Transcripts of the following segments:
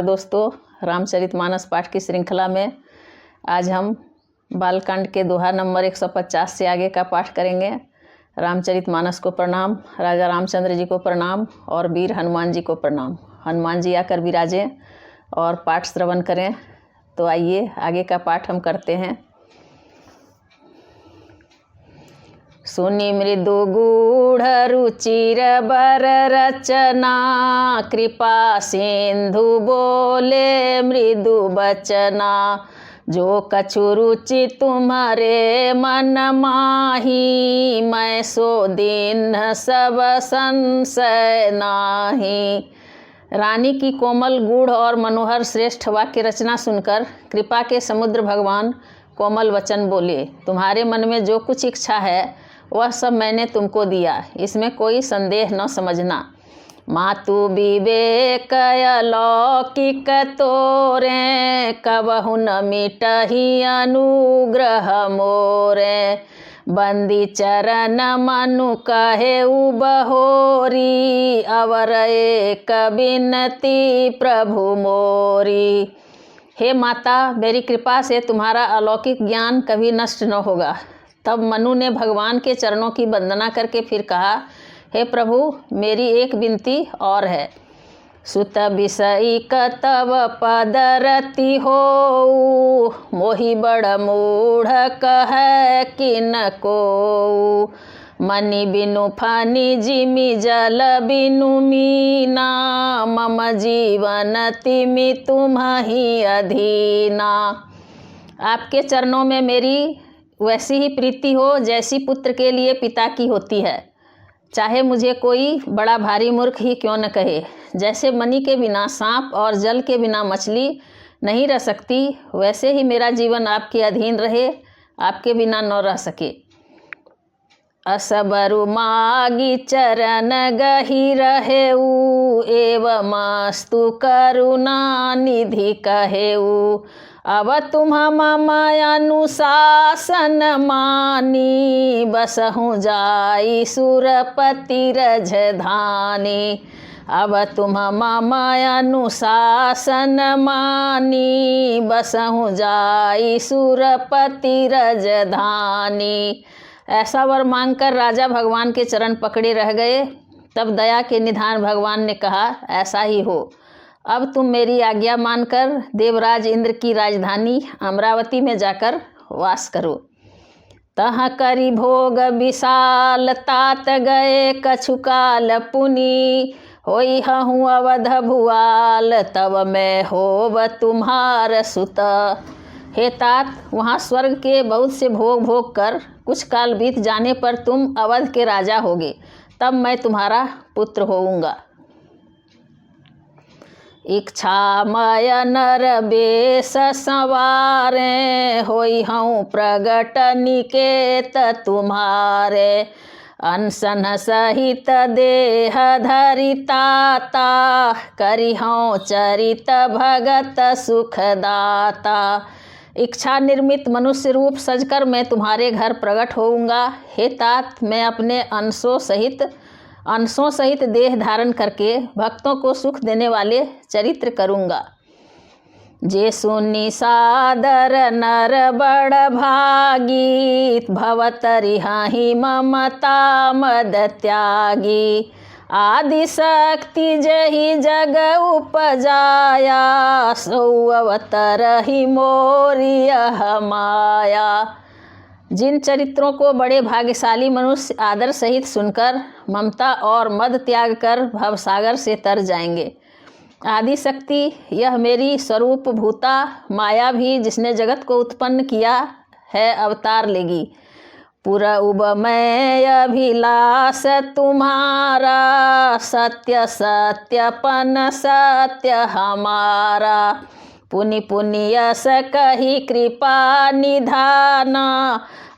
दोस्तों, रामचरितमानस पाठ की श्रृंखला में आज हम बालकांड के दोहा नंबर 150 से आगे का पाठ करेंगे। रामचरितमानस को प्रणाम, राजा रामचंद्र जी को प्रणाम और वीर हनुमान जी को प्रणाम। हनुमान जी आकर विराजें और पाठ श्रवण करें। तो आइए आगे का पाठ हम करते हैं। सुनि मृदु गूढ़ रुचिर बर रचना, कृपा सिंधु बोले मृदु बचना। जो कछु रुचि तुम्हारे मन माही, मैं सो दीन सब संशय नाही। रानी की कोमल गूढ़ और मनोहर श्रेष्ठ वाक्य रचना सुनकर कृपा के समुद्र भगवान कोमल वचन बोले, तुम्हारे मन में जो कुछ इच्छा है वह सब मैंने तुमको दिया, इसमें कोई संदेह न समझना। मातु विवेक अलौकिक तोरे, कबहु न मिटहि अनुग्रह मोरे। बंदी चरण मनु कहे बहोरी, अवर एक बिनती प्रभु मोरी। हे माता, मेरी कृपा से तुम्हारा अलौकिक ज्ञान कभी नष्ट न होगा। तब मनु ने भगवान के चरणों की वंदना करके फिर कहा, हे प्रभु, मेरी एक विनती और है। सुत विषयिक तव पद रति हो, मोहि बड़ मूढ़ कह किन को। मनि बिनु फनि जिमि जल बिनु मीना, मम जीवन तिमि तुम्हि अधीना। आपके चरणों में मेरी वैसी ही प्रीति हो जैसी पुत्र के लिए पिता की होती है, चाहे मुझे कोई बड़ा भारी मूर्ख ही क्यों न कहे। जैसे मणि के बिना सांप और जल के बिना मछली नहीं रह सकती, वैसे ही मेरा जीवन आपके अधीन रहे, आपके बिना न रह सके। असबरु मागी चरण गहि रहेऊ, एवमस्तु करुणा निधि कहेऊ। अब तुम मम अनुशासन मानी, बसहु जाई सुरपति रजधानी। अब तुम मम अनुशासन मानी, बसहु जाई सुरपति रजधानी। ऐसा वर मांगकर राजा भगवान के चरण पकड़े रह गए। तब दया के निधान भगवान ने कहा, ऐसा ही हो। अब तुम मेरी आज्ञा मानकर देवराज इंद्र की राजधानी अमरावती में जाकर वास करो। तह करी भोग विशाल तात गए कछुकाल पुनि, होई हूँ अवध भुआल तब मैं होब तुम्हार सुत। हे तात, वहाँ स्वर्ग के बहुत से भोग भोग कर कुछ काल बीत जाने पर तुम अवध के राजा होगे, तब मैं तुम्हारा पुत्र होऊंगा। इच्छामय नर बेस संवारे, होई हूँ प्रगट निकेत तुम्हारे। अनशन सहित देह धरिताता, करी हूँ चरित भगत सुखदाता। इच्छा निर्मित मनुष्य रूप सजकर मैं तुम्हारे घर प्रकट होऊंगा। हे तात, मैं अपने अंशों सहित देह धारण करके भक्तों को सुख देने वाले चरित्र करूँगा। जे सुनि सादर नर बड़ भागी, भवतरि हाहि ममता मद त्यागी। आदि शक्ति जहि जग उपजाया, सौ अवतरहि मोरि यह माया। जिन चरित्रों को बड़े भाग्यशाली मनुष्य आदर सहित सुनकर ममता और मद त्याग कर भवसागर से तर जाएंगे। आदि शक्ति यह मेरी स्वरूप भूता माया भी, जिसने जगत को उत्पन्न किया है, अवतार लेगी। पुरा उब मैं अभिलाष तुम्हारा, सत्य सत्यपन सत्य हमारा। पुनि पुनि यस कही कृपा निधाना,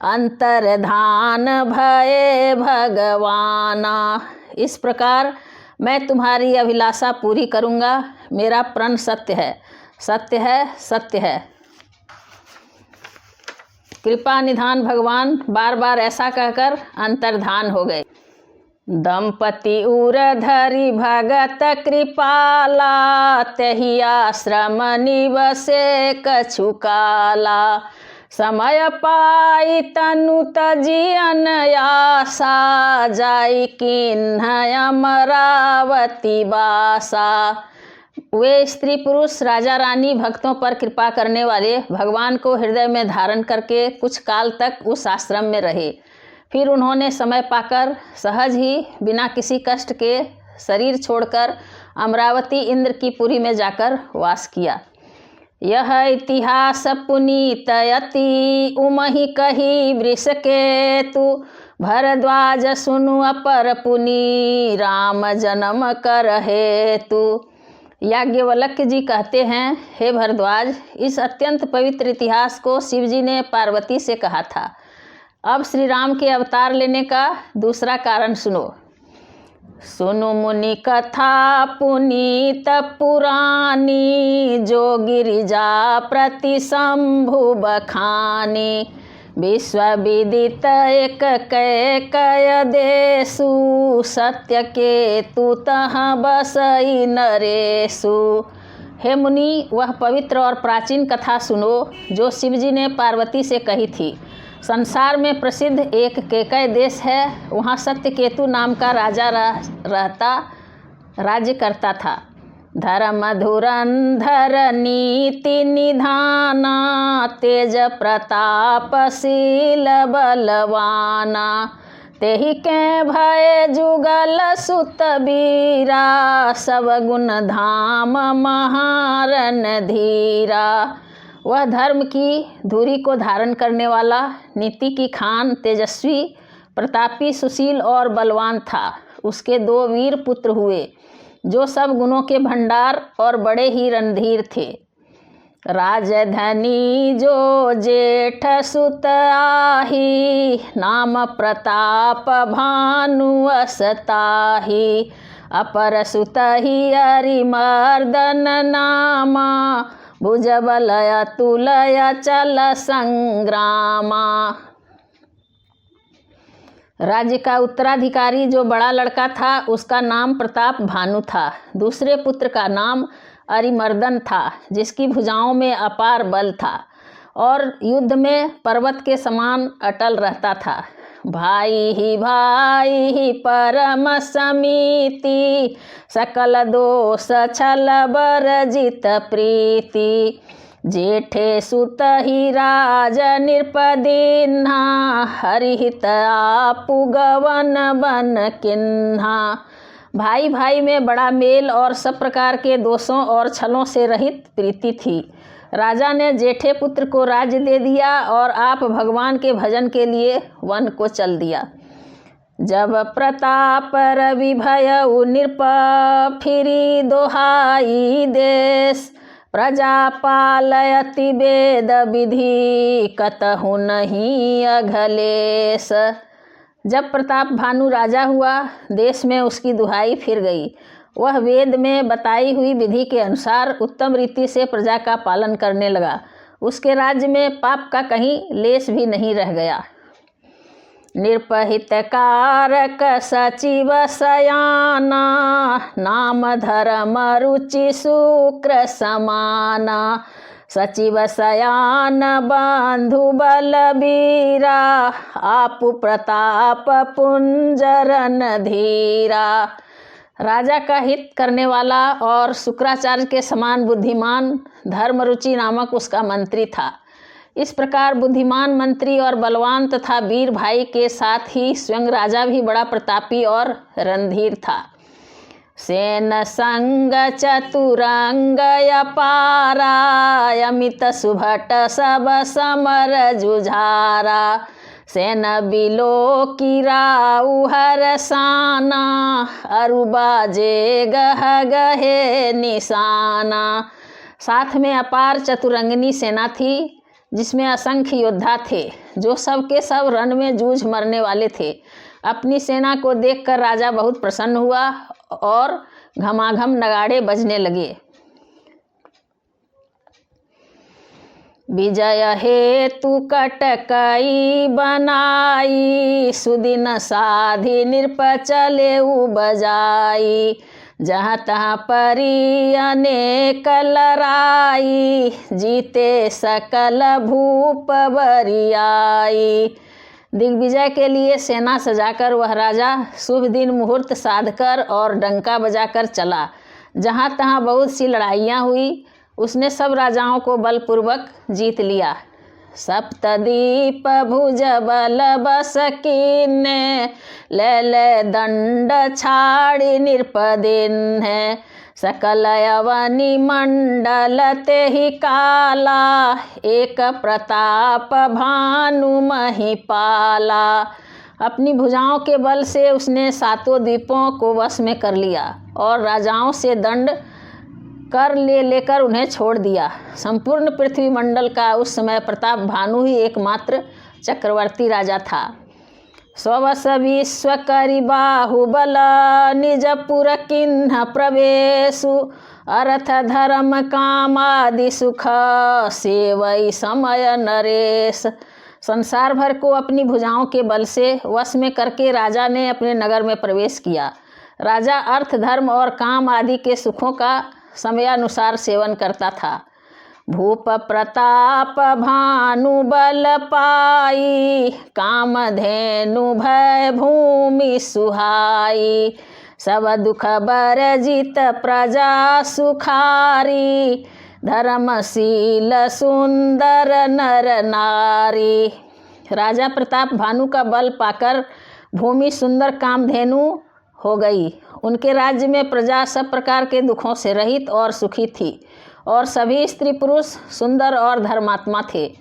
अंतर्धान भये भगवाना। इस प्रकार मैं तुम्हारी अभिलाषा पूरी करूँगा। मेरा प्रण सत्य है, सत्य है, सत्य है। कृपा निधान भगवान बार बार ऐसा कहकर अंतर्धान हो गए। दंपति उरधरि भगत कृपाला, तहि आश्रम निवसे कछु काला। समय पाई तनु तजियन आशा, जाई किन्ह अमरावती बासा। वे स्त्री पुरुष राजा रानी भक्तों पर कृपा करने वाले भगवान को हृदय में धारण करके कुछ काल तक उस आश्रम में रहे। फिर उन्होंने समय पाकर सहज ही बिना किसी कष्ट के शरीर छोड़कर अमरावती इंद्र की पुरी में जाकर वास किया। यह इतिहास पुनीत यति, उमहि कही वृषकेतु। भरद्वाज सुनु अपर पुनि, राम जन्म कर हेतु। याज्ञवल्क्य जी कहते हैं, हे भरद्वाज, इस अत्यंत पवित्र इतिहास को शिवजी ने पार्वती से कहा था। अब श्री राम के अवतार लेने का दूसरा कारण सुनो। सुनु मुनि कथा पुनीत पुरानी, जो गिरिजा प्रति शंभु बखानी। विश्व विदित एक कय देशु, सत्य के तु तहाँ बसई नरेशु। हे मुनि, वह पवित्र और प्राचीन कथा सुनो जो शिवजी ने पार्वती से कही थी। संसार में प्रसिद्ध एक केकय देश है, वहाँ सत्यकेतु नाम का राजा रहता राज्य करता था। धर्म धुरंधर नीति निधाना, तेज प्रतापशील बलवाना। तेहि के भय जुगल सुत बीरा, सब गुण धाम महारन धीरा। वह धर्म की धुरी को धारण करने वाला, नीति की खान, तेजस्वी, प्रतापी, सुशील और बलवान था। उसके 2 वीर पुत्र हुए जो सब गुणों के भंडार और बड़े ही रणधीर थे। राजधनी जो जेठ सुत आही, नाम प्रताप भानु असताही। अपर सुत ही अरिमर्दन नामा, भुजबलय अतुलय चल संग्रामा। राज्य का उत्तराधिकारी जो बड़ा लड़का था उसका नाम प्रताप भानु था। दूसरे पुत्र का नाम अरिमर्दन था, जिसकी भुजाओं में अपार बल था और युद्ध में पर्वत के समान अटल रहता था। भाई ही परम समीति, सकल दोष छल बरजित प्रीति। जेठे सुत ही राज नृपदीन्हा, हरिहित आपु गवन बन किन्हा। भाई भाई में बड़ा मेल और सब प्रकार के दोषों और छलों से रहित प्रीति थी। राजा ने जेठे पुत्र को राज्य दे दिया और आप भगवान के भजन के लिए वन को चल दिया। जब प्रताप रवि भयउ नृप, फिरी दोहाई देश। प्रजा पालयति वेद विधि, कतहु नहीं अघलेश। जब प्रताप भानु राजा हुआ, देश में उसकी दुहाई फिर गई। वह वेद में बताई हुई विधि के अनुसार उत्तम रीति से प्रजा का पालन करने लगा। उसके राज्य में पाप का कहीं लेश भी नहीं रह गया। निर्पहितकारक सचिव सयाना, नाम धर्म रुचि शुक्र समाना। सचिव सयान बंधु बलबीरा, आपु प्रताप पुंजरन धीरा। राजा का हित करने वाला और शुक्राचार्य के समान बुद्धिमान धर्मरुचि नामक उसका मंत्री था। इस प्रकार बुद्धिमान मंत्री और बलवान तथा वीर भाई के साथ ही स्वयं राजा भी बड़ा प्रतापी और रणधीर था। सेन संग चतुरंग अपारा, अमित सुभट सब समर जुझारा। सेन बिलो किराउ हरसाना, अरुबाजे गह गहे निशाना। साथ में अपार चतुरंगिनी सेना थी, जिसमें असंख्य योद्धा थे जो सब के सब रण में जूझ मरने वाले थे। अपनी सेना को देखकर राजा बहुत प्रसन्न हुआ और घमाघम नगाड़े बजने लगे। विजय हेतु कटकई बनाई, सुदिन साधि नृप चले बजाई। जहाँ तहाँ परी अनेक लड़ाई, जीते सकल भूप बरियाई। दिग्विजय के लिए सेना सजाकर वह राजा शुभ दिन मुहूर्त साधकर और डंका बजाकर चला। जहाँ तहाँ बहुत सी लड़ाइयाँ हुई, उसने सब राजाओं को बलपूर्वक जीत लिया। सप्तदीप भुज बल बस कीन्हे, ले दंड छाड़ी नृपदिन है। सकल यवनी मंडल ते ही काला, एक प्रताप भानु महिपाला। अपनी भुजाओं के बल से उसने सातों द्वीपों को वश में कर लिया और राजाओं से दंड कर लेकर उन्हें छोड़ दिया। संपूर्ण पृथ्वी मंडल का उस समय प्रताप भानु ही एकमात्र चक्रवर्ती राजा था। स्ववश विश्व करि बाहुबल, निजपुर किन्ह प्रवेशु। अर्थ धर्म काम आदि सुख, सेवई समय नरेश। संसार भर को अपनी भुजाओं के बल से वश में करके राजा ने अपने नगर में प्रवेश किया। राजा अर्थ धर्म और काम आदि के सुखों का समयानुसार सेवन करता था। भूप प्रताप भानु बल पाई, काम धेनु भय भूमि सुहाई। सब दुख बरजित प्रजा सुखारी, धर्मशील सुंदर नर नारी। राजा प्रताप भानु का बल पाकर भूमि सुंदर कामधेनु हो गई। उनके राज्य में प्रजा सब प्रकार के दुखों से रहित और सुखी थी और सभी स्त्री पुरुष सुंदर और धर्मात्मा थे।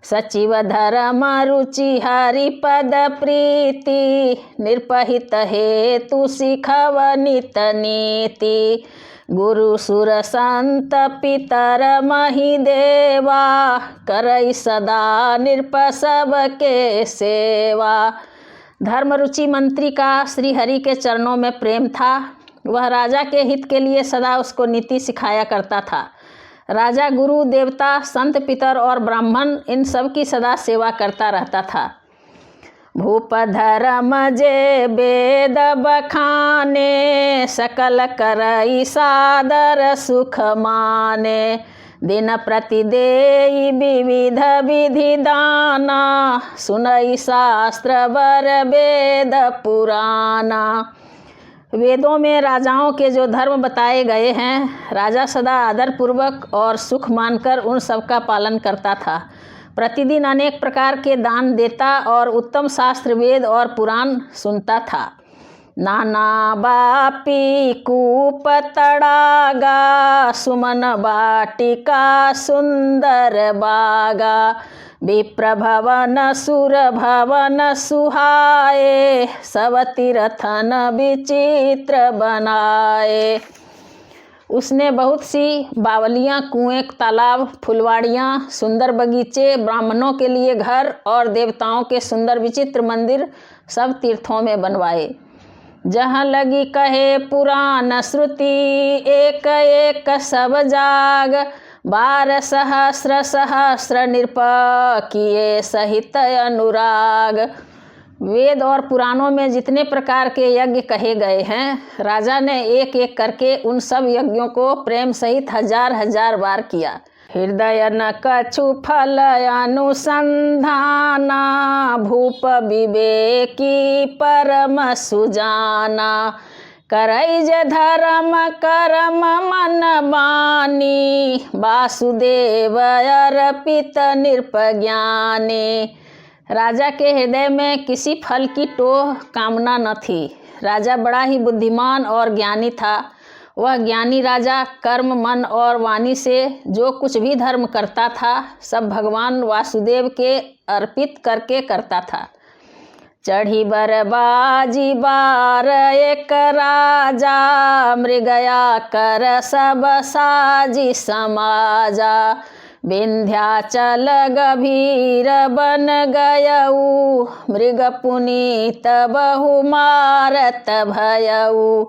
सचिव धर्म रुचि हरि पद प्रीति, निर्पहित हेतु सिखव नित नीति। गुरु सुर संत पितर मही देवा, करई सदा नृप सबके सेवा। धर्म रुचि मंत्री का श्री हरि के चरणों में प्रेम था। वह राजा के हित के लिए सदा उसको नीति सिखाया करता था। राजा गुरु देवता संत पितर और ब्राह्मण इन सब की सदा सेवा करता रहता था। भूप धर्म जे वेद बखाने, सकल करई सादर सुख माने। दिन प्रति देई विविध विधि दाना, सुनई शास्त्र वर वेद पुराना। वेदों में राजाओं के जो धर्म बताए गए हैं, राजा सदा आदर पूर्वक और सुख मानकर उन सब का पालन करता था। प्रतिदिन अनेक प्रकार के दान देता और उत्तम शास्त्र वेद और पुराण सुनता था। नाना बापी कूप तड़ागा, सुमन बाटिका सुंदर बागा। विप्र भवन सुर भवन सुहाए, सब तीर्थन विचित्र बनाए। उसने बहुत सी बावलियाँ, कुएं, तालाब, फुलवाड़ियाँ, सुंदर बगीचे, ब्राह्मणों के लिए घर और देवताओं के सुंदर विचित्र मंदिर सब तीर्थों में बनवाए। जहाँ लगी कहे पुराण श्रुति, एक एक सब जाग। 12 सहस्र सहस्र नृप, किए सहित अनुराग। वेद और पुराणों में जितने प्रकार के यज्ञ कहे गए हैं, राजा ने एक एक करके उन सब यज्ञों को प्रेम सहित हजार हजार बार किया। हृदय न कछु फल अनुसंधाना, भूप विवेकी परम सुजाना। करई जे धर्म कर्म मन बानी, वासुदेव अर्पित नृप ज्ञानी। राजा के हृदय में किसी फल की टोह कामना न थी। राजा बड़ा ही बुद्धिमान और ज्ञानी था। वह ज्ञानी राजा कर्म, मन और वाणी से जो कुछ भी धर्म करता था, सब भगवान वासुदेव के अर्पित करके करता था। चढ़ी बरबाजी बार एक राजा, मृगया कर सब साजी समाजा। विंध्याचल गभीर बन गयऊ, मृग पुनीत बहु मारत भयऊ।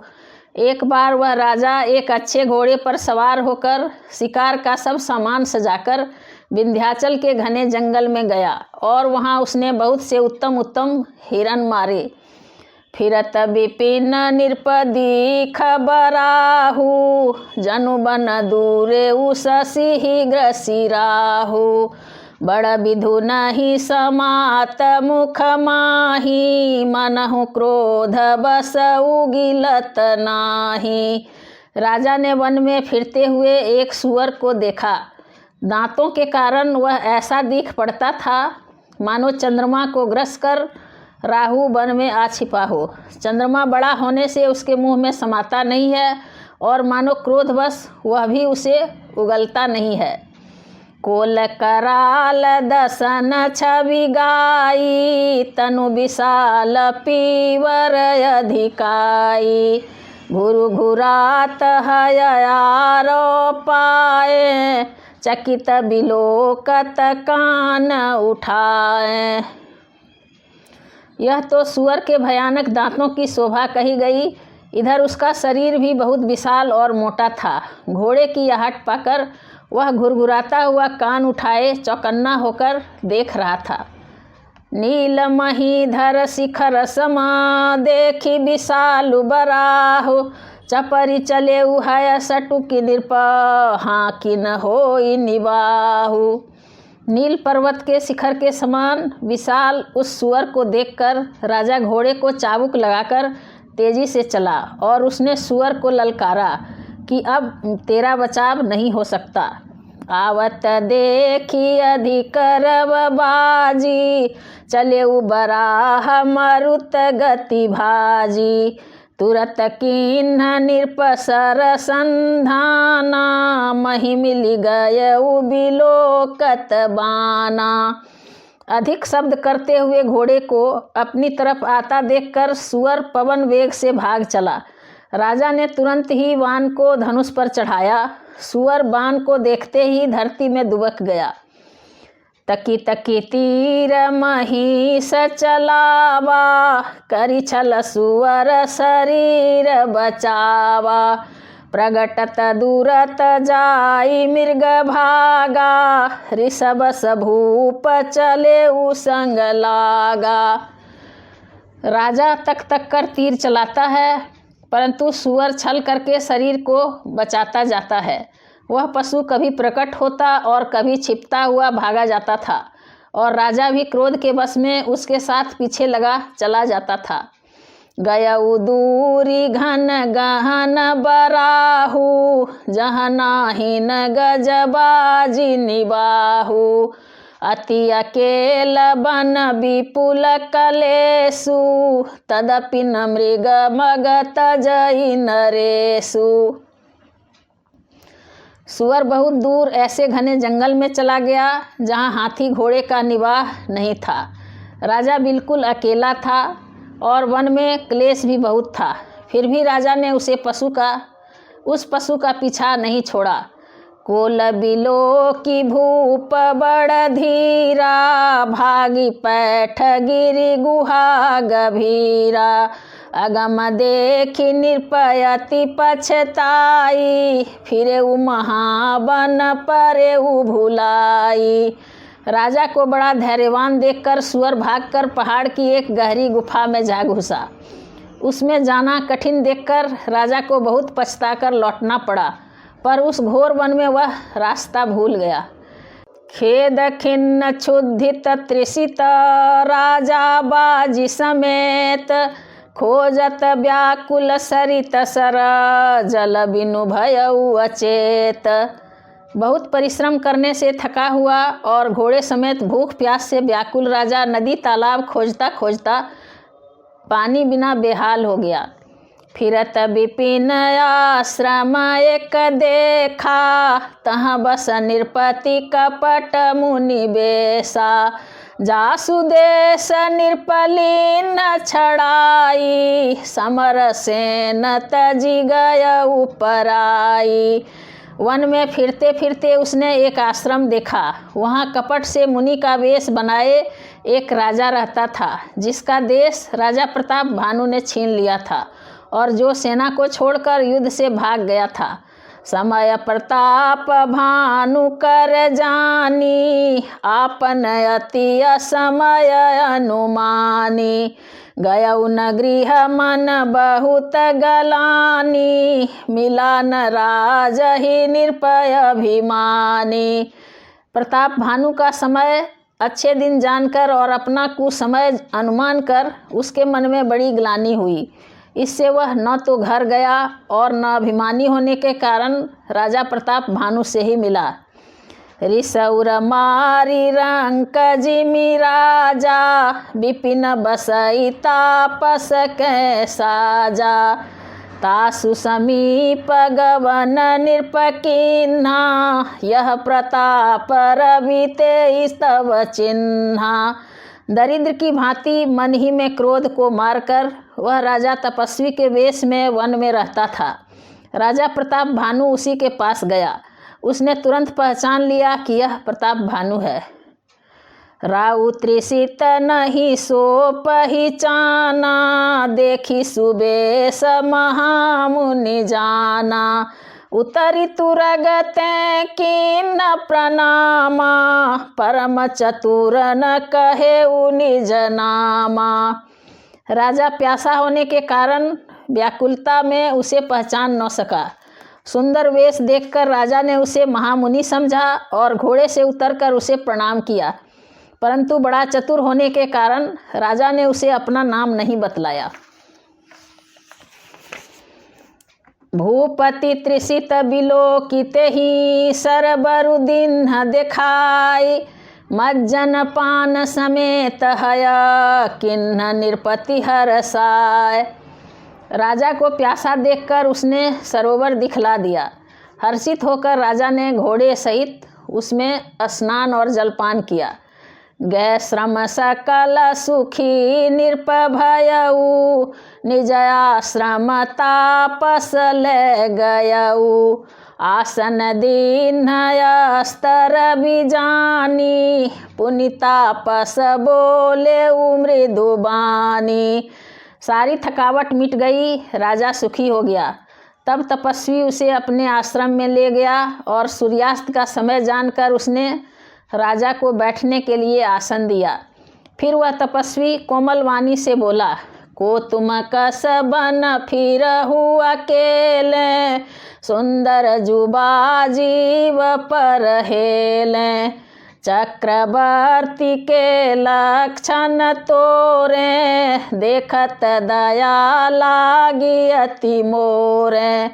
एक बार वह राजा एक अच्छे घोड़े पर सवार होकर शिकार का सब सामान सजाकर विंध्याचल के घने जंगल में गया और वहाँ उसने बहुत से उत्तम उत्तम हिरण मारे। फिरत विपिन निरपदी खबराहु, जनु बन दूरे उससी ग्रसिराहु। बड़ विधु नहीं समात मुख माही, मनहु क्रोध बस उगिलत नाही। राजा ने वन में फिरते हुए एक सूअर को देखा। दांतों के कारण वह ऐसा दिख पड़ता था मानो चंद्रमा को ग्रस कर राहु वन में आ छिपा हो। चंद्रमा बड़ा होने से उसके मुंह में समाता नहीं है और मानो क्रोधवश वह भी उसे उगलता नहीं है। कोल कराल दसन छवि गाई, तनु विशाल पीवर अधिकाई। घुरु घुरात हयारो पाए, चकित बिलोकत कान उठाए। यह तो सूअर के भयानक दांतों की शोभा कही गई। इधर उसका शरीर भी बहुत विशाल और मोटा था। घोड़े की आहट पाकर वह घुरघुराता हुआ कान उठाए चौकन्ना होकर देख रहा था। नील महीधर शिखर समा, देखी विशालु बराहु। चपरी चले उहय सटुकी नृप, हाँ कि न होई निबाहु। नील पर्वत के शिखर के समान विशाल उस सूअर को देखकर राजा घोड़े को चाबुक लगाकर तेजी से चला और उसने सूअर को ललकारा कि अब तेरा बचाव नहीं हो सकता। आवत देखी अधिकरव बाजी, चले बराह मरुत गति भाजी। तुरत किन्ह निरपसर संधाना, मही मिली गय बिलोकत बाना। अधिक शब्द करते हुए घोड़े को अपनी तरफ आता देखकर सूअर पवन वेग से भाग चला। राजा ने तुरंत ही बाण को धनुष पर चढ़ाया। सूअर बाण को देखते ही धरती में दुबक गया। तकी तकी तीर महिष चलावा, करी छल सूअर शरीर बचावा। प्रगटत दूरत जाई मृग भागा, ऋषभ भूप चले उसंग लागा। राजा तक तक कर तीर चलाता है, परंतु सूअर छल करके शरीर को बचाता जाता है। वह पशु कभी प्रकट होता और कभी छिपता हुआ भागा जाता था और राजा भी क्रोध के वश में उसके साथ पीछे लगा चला जाता था। गयऊ दूरी घन गहन बराहु, जहाँ नाही न गजबाजी निबाहु। अति अकेल बन विपुल कलेसु, तदपि न मृग मगत जई नरेसु। सूअर बहुत दूर ऐसे घने जंगल में चला गया जहाँ हाथी घोड़े का निवाह नहीं था। राजा बिल्कुल अकेला था और वन में क्लेश भी बहुत था। फिर भी राजा ने उस पशु का पीछा नहीं छोड़ा। कोल बिलो की भूप बड़ धीरा, भागी पैठ गिरी गुहा गभीरा। अगम देखी निरपयति पछताई, फिरे महाबन परे भुलाई। राजा को बड़ा धैर्यवान देखकर सूअर भागकर पहाड़ की एक गहरी गुफा में जा घुसा। उसमें जाना कठिन देखकर राजा को बहुत पछताकर लौटना पड़ा, पर उस घोर वन में वह रास्ता भूल गया। खेद खिन्न क्षुधित तृषित राजा बाजी समेत, खोजत व्याकुल सरित सर, जल बिनु भयउ अचेत। बहुत परिश्रम करने से थका हुआ और घोड़े समेत भूख प्यास से व्याकुल राजा नदी तालाब खोजता खोजता पानी बिना बेहाल हो गया। फिरत विपिन आश्रम एक देखा, तहाँ बस निरपति कपट मुनि बेसा। जासु देश निरपलीन छड़ाई, समर सेन तजी गय उपराई। वन में फिरते फिरते उसने एक आश्रम देखा। वहाँ कपट से मुनि का वेश बनाए एक राजा रहता था, जिसका देश राजा प्रताप भानु ने छीन लिया था और जो सेना को छोड़कर युद्ध से भाग गया था। समय प्रताप भानु कर जानी, आपन अति समय अनुमानी। गयौ न गृह मन बहुत गलानी, मिला न राज ही निर्भय अभिमानी। प्रताप भानु का समय अच्छे दिन जानकर और अपना कुसमय अनुमान कर उसके मन में बड़ी ग्लानि हुई। इससे वह न तो घर गया और न अभिमानी होने के कारण राजा प्रताप भानु से ही मिला। रिसौर मारी रंक जिमि राजा, विपिन बसई तापस कै साजा। तासु समीप गवन नृपकिन्हा, यह प्रताप रवि ते स्तव चिन्हा। दरिद्र की भांति मन ही में क्रोध को मारकर वह राजा तपस्वी के वेश में वन में रहता था। राजा प्रताप भानु उसी के पास गया। उसने तुरंत पहचान लिया कि यह प्रताप भानु है। राउ त्रिसित नहीं सो पहिचाना, देखी सुबेश महामुनि जाना। उतरी तुरगते किन्न प्रणामा, परम चतुर न कहे निज नामा। राजा प्यासा होने के कारण व्याकुलता में उसे पहचान न सका। सुंदर वेश देखकर राजा ने उसे महामुनि समझा और घोड़े से उतरकर उसे प्रणाम किया, परंतु बड़ा चतुर होने के कारण राजा ने उसे अपना नाम नहीं बतलाया। भूपति त्रिसित बिलोकित ही, सरबरुदिन्ह देखाय। मज्जन पान समेत हय, किन्ह नृपति हरसाय। राजा को प्यासा देखकर उसने सरोवर दिखला दिया। हर्षित होकर राजा ने घोड़े सहित उसमें स्नान और जलपान किया। गए श्रम सकल सुखी निर्भयऊ, निज आश्रम तापस ले गयऊ। आसन दीन अस्तर बिजानी, पुनि तापस बोले मृदुबानी। सारी थकावट मिट गई, राजा सुखी हो गया। तब तपस्वी उसे अपने आश्रम में ले गया और सूर्यास्त का समय जानकर उसने राजा को बैठने के लिए आसन दिया। फिर वह तपस्वी कोमल वाणी से बोला, को तुम कस बन फिरहु अकेले, सुंदर जुबा जीव पर हेले। चक्रवर्ती के लक्षण तोरे, देखत दया लागी अति मोरे।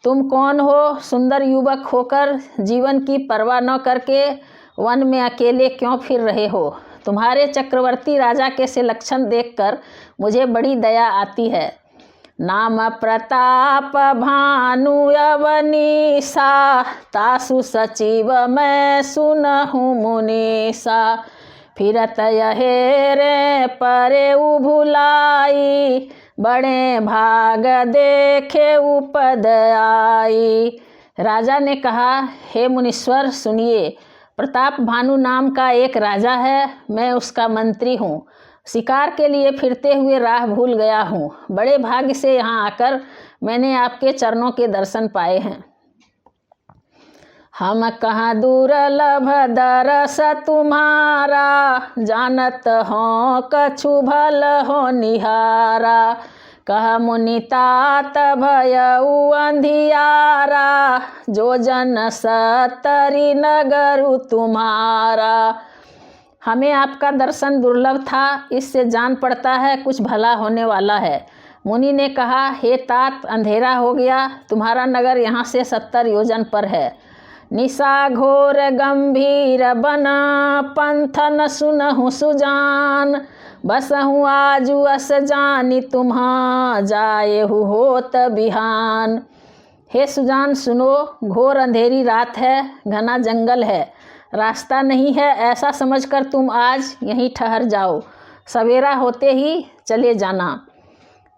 तुम कौन हो? सुंदर युवक होकर जीवन की परवाह न करके वन में अकेले क्यों फिर रहे हो? तुम्हारे चक्रवर्ती राजा के से लक्षण देखकर मुझे बड़ी दया आती है। नाम प्रताप भानु अवनीसा, तासु सचिव मैं सुनहु मुनीसा। फिरत यहे रे परे भुलाई, बड़े भाग देखे उपद आई। राजा ने कहा, हे मुनीश्वर सुनिए, प्रताप भानु नाम का एक राजा है, मैं उसका मंत्री हूँ। शिकार के लिए फिरते हुए राह भूल गया हूँ। बड़े भाग्य से यहाँ आकर मैंने आपके चरणों के दर्शन पाए हैं। हम कहाँ दुर्लभ दरस तुम्हारा, जानत हो कछु भल हो निहारा। कह मुनि तात भयउ अंधियारा, जो जन सतरी नगरु तुम्हारा। हमें आपका दर्शन दुर्लभ था, इससे जान पड़ता है कुछ भला होने वाला है। मुनि ने कहा, हे तात, अंधेरा हो गया, तुम्हारा नगर यहाँ से 70 योजन पर है। निशा घोर गंभीर बना, पंथन सुनहु सुजान। बसहु आजु अस जानी तुम्हा, जाएहु होत बिहान। हे सुजान सुनो, घोर अंधेरी रात है, घना जंगल है, रास्ता नहीं है, ऐसा समझकर तुम आज यहीं ठहर जाओ, सवेरा होते ही चले जाना।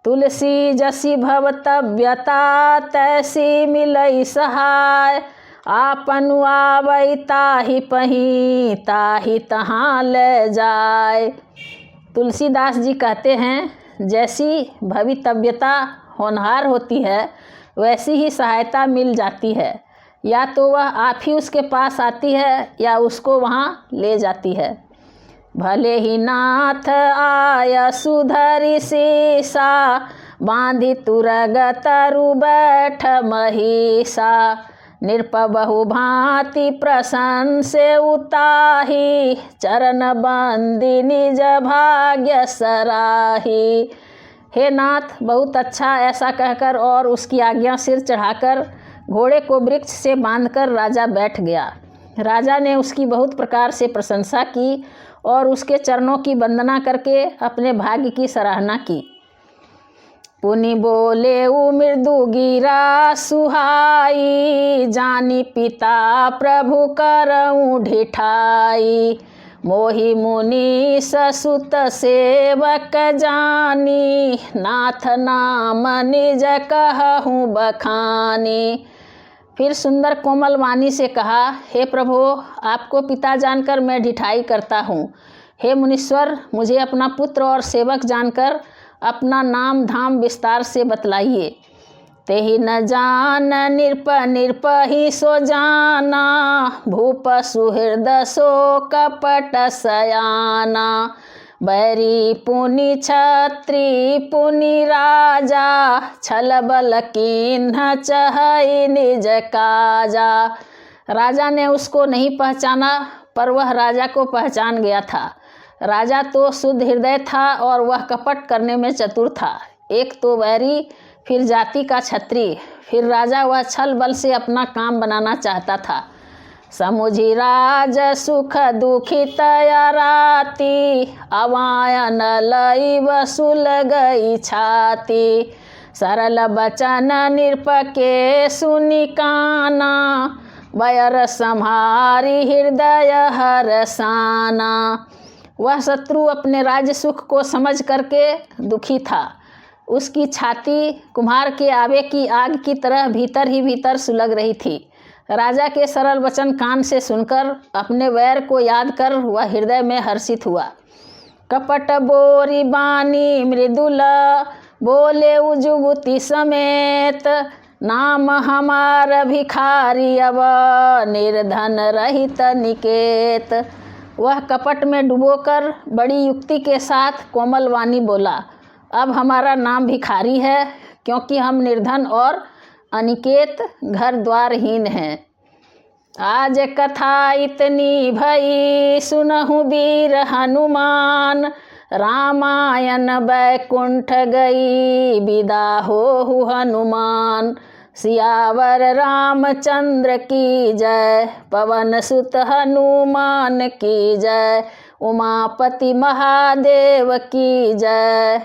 तुलसी जसी भवतव्यता, तैसी मिलई सहाय। आपनु आवई ताहि पही, ताहि तहाँ ले जाए। तुलसीदास जी कहते हैं, जैसी भवितव्यता होनहार होती है, वैसी ही सहायता मिल जाती है। या तो वह आप ही उसके पास आती है या उसको वहाँ ले जाती है। भले ही नाथ आय सुधरि सीसा, बांधि तुरग तरु बैठ महिषा। नृप बहु भांति प्रसन्न से उताही, चरण बंदी निज भाग्य सराही। हे नाथ, बहुत अच्छा, ऐसा कहकर और उसकी आज्ञा सिर चढ़ाकर घोड़े को वृक्ष से बांधकर राजा बैठ गया। राजा ने उसकी बहुत प्रकार से प्रशंसा की और उसके चरणों की वंदना करके अपने भाग्य की सराहना की। पुनि बोले मृदु गिरा सुहाई, जानी पिता प्रभु करऊँ ढिठाई। मोहि मुनि ससुत सेवक जानी, नाथ नाम निज कहूँ बखानी। फिर सुंदर कोमल वाणी से कहा, हे प्रभु, आपको पिता जानकर मैं ढिठाई करता हूँ। हे मुनीश्वर, मुझे अपना पुत्र और सेवक जानकर अपना नाम धाम विस्तार से बतलाइए। तेहि न जान निरप ही सो जाना, भूप सुहृद सो कपट सयाना। बैरी पुनि छत्री पुनि राजा, छल बल कीन्ह चहई निज काजा। राजा ने उसको नहीं पहचाना, पर वह राजा को पहचान गया था। राजा तो शुद्ध हृदय था और वह कपट करने में चतुर था। एक तो बैरी, फिर जाति का छत्री, फिर राजा। वह छल बल से अपना काम बनाना चाहता था। समुझी राज सुख दुखित राती, अवायन लई वसुल गई छाती। सरल बचन नृप के सुनि काना, बैर सम्हारी हृदय हरसाना। वह शत्रु अपने राज्य सुख को समझ करके दुखी था। उसकी छाती कुम्हार के आवे की आग की तरह भीतर ही भीतर सुलग रही थी। राजा के सरल वचन कान से सुनकर अपने वैर को याद कर वह हृदय में हर्षित हुआ। कपट बोरी बानी मृदुल बोले उजुगुति समेत, नाम हमार भिखारी अब निर्धन रहित निकेत। वह कपट में डुबोकर बड़ी युक्ति के साथ कोमल वाणी बोला, अब हमारा नाम भिखारी है, क्योंकि हम निर्धन और अनिकेत घर द्वारहीन हैं। आज कथा इतनी भई सुनहु वीर हनुमान, रामायण बैकुंठ गई विदा होहु हनुमान। सियावर रामचंद्र की जय, पवन सुत हनुमान की जय, उमापति महादेव की जय।